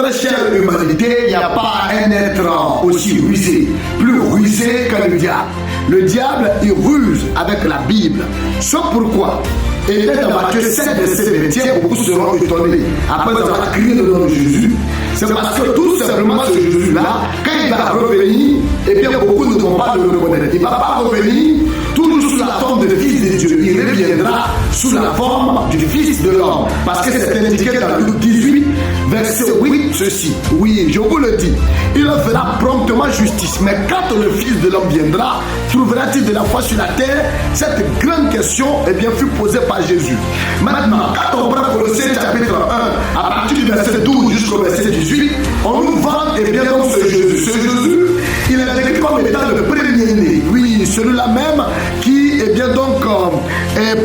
très chère humanité, il n'y a pas un être aussi rusé, plus rusé que le diable. Le diable, il ruse avec la Bible. C'est pourquoi, et dans Matthieu 7, verset 21, beaucoup seront étonnés. Après avoir crié le nom de Jésus, c'est parce que tout simplement ce Jésus-là, quand il va revenir, eh bien beaucoup ne vont pas le reconnaître. Il ne va pas revenir toujours sous la forme de fils de Dieu. Il reviendra sous la forme du fils de l'homme. Parce que c'est indiqué dans Luc 18, verset 8, ceci. Oui, je vous le dis, il fera promptement justice. Mais quand le fils de l'homme viendra, trouvera-t-il de la foi sur la terre? Cette grande question, eh bien, fut posée par Jésus. Maintenant, quand on prend Colossiens chapitre 1, à partir du verset 12 jusqu'au verset 18, on nous vend, eh bien, donc ce Jésus. Ce Jésus, il est décrit comme étant le premier-né. Oui, celui-là même qui, eh bien, donc,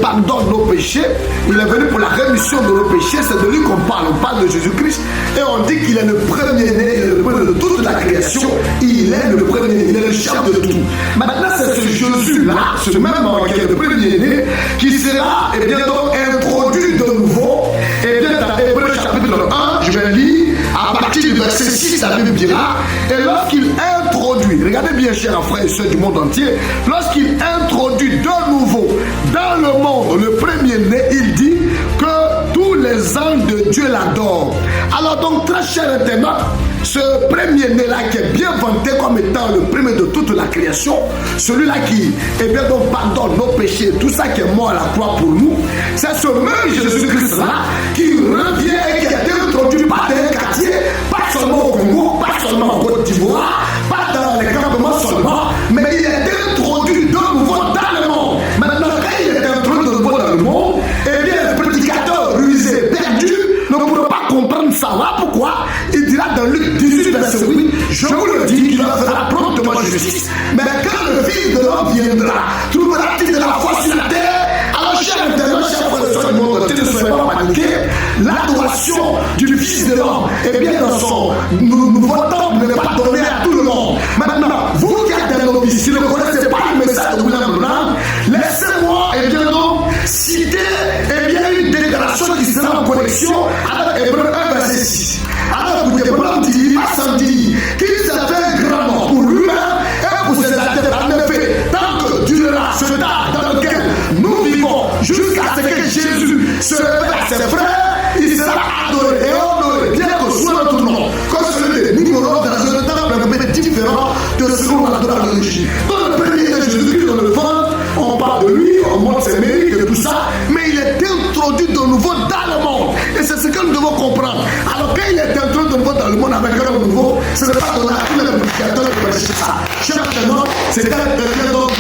pardonne nos péchés. Il est venu pour la rémission de nos péchés. C'est de lui qu'on parle. On parle de Jésus-Christ. Et on dit qu'il est le premier-né, il est le premier de toute la création. Il est le premier-né, il est le chef de tout. Maintenant, c'est ce Jésus-là, ce même qui est le premier-né, qui sera, eh bien, donc, introduit de nouveau. Et bien, dans Hébreux chapitre 1, je vais lire, à partir du verset 6, la Bible dira, et lorsqu'il introduit, regardez bien, chers frères et sœurs du monde entier, lorsqu'il introduit de nouveau dans le monde le premier-né, il dit que tous les anges de Dieu l'adorent. Alors donc, très cher internaute, ce premier-né-là qui est bien vanté comme étant le premier de toute la création, celui-là qui, eh bien, donc, pardonne nos péchés, tout ça qui est mort à la croix pour nous, c'est ce même Jésus-Christ-là qui revient et qui a été introduit par des quartiers, pas seulement au Congo, pas seulement en Côte d'Ivoire, pas dans les campements seulement, mais il a été introduit de nouveau dans le monde. Maintenant, quand il est introduit de nouveau dans le monde, eh bien, les prédicateurs rusés, perdus, ne pourront pas comprendre ça. Voilà pourquoi il dira dans Luc 18, verset 8, je vous le dis, qu'il fera promptement justice. Mais quand le Fils de l'homme viendra, trouvera-t-il de la foi sur la terre? Alors, chers internautes, chers frères et sœurs du monde entier, ne soyez pas paniqués. L'adoration du Fils de l'homme, eh bien, dans son nouveau temple, n'est pas donné à tout le monde. Maintenant, vous qui êtes des novices, si vous ne connaissez pas le message de William Branham, laissez-moi, eh bien, donc, citer, eh bien, une déclaration qui sera en connexion avec Hébreux 1, verset 6. Alors, écoutez, Branham dit, sans dire, qu'il s'est fait grand nom pour lui-même et pour ses adeptes. En effet, tant que durera ce temps dans lequel nous vivons, jusqu'à ce que Jésus se révèle à ses frères, il sera adoré et honoré, bien que soit notre nom, comme celui de Nimrod dans un temple différent de ce qu'on adore à l'origine. Dans le premier de Jésus-Christ, dans le ventre, on parle de lui, on montre ses mérites et tout ça, mais il est introduit de nouveau dans le monde. Et c'est ce que nous devons comprendre. Alors, quand il est introduit de nouveau dans le monde avec un homme nouveau, ce n'est pas donné à tous les prédicateurs de prêcher ça. Chacun, c'est un donc,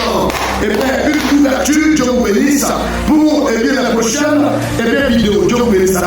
et bien, une ouverture, Dieu vous bénisse, pour la prochaine vidéo. Dieu vous bénisse.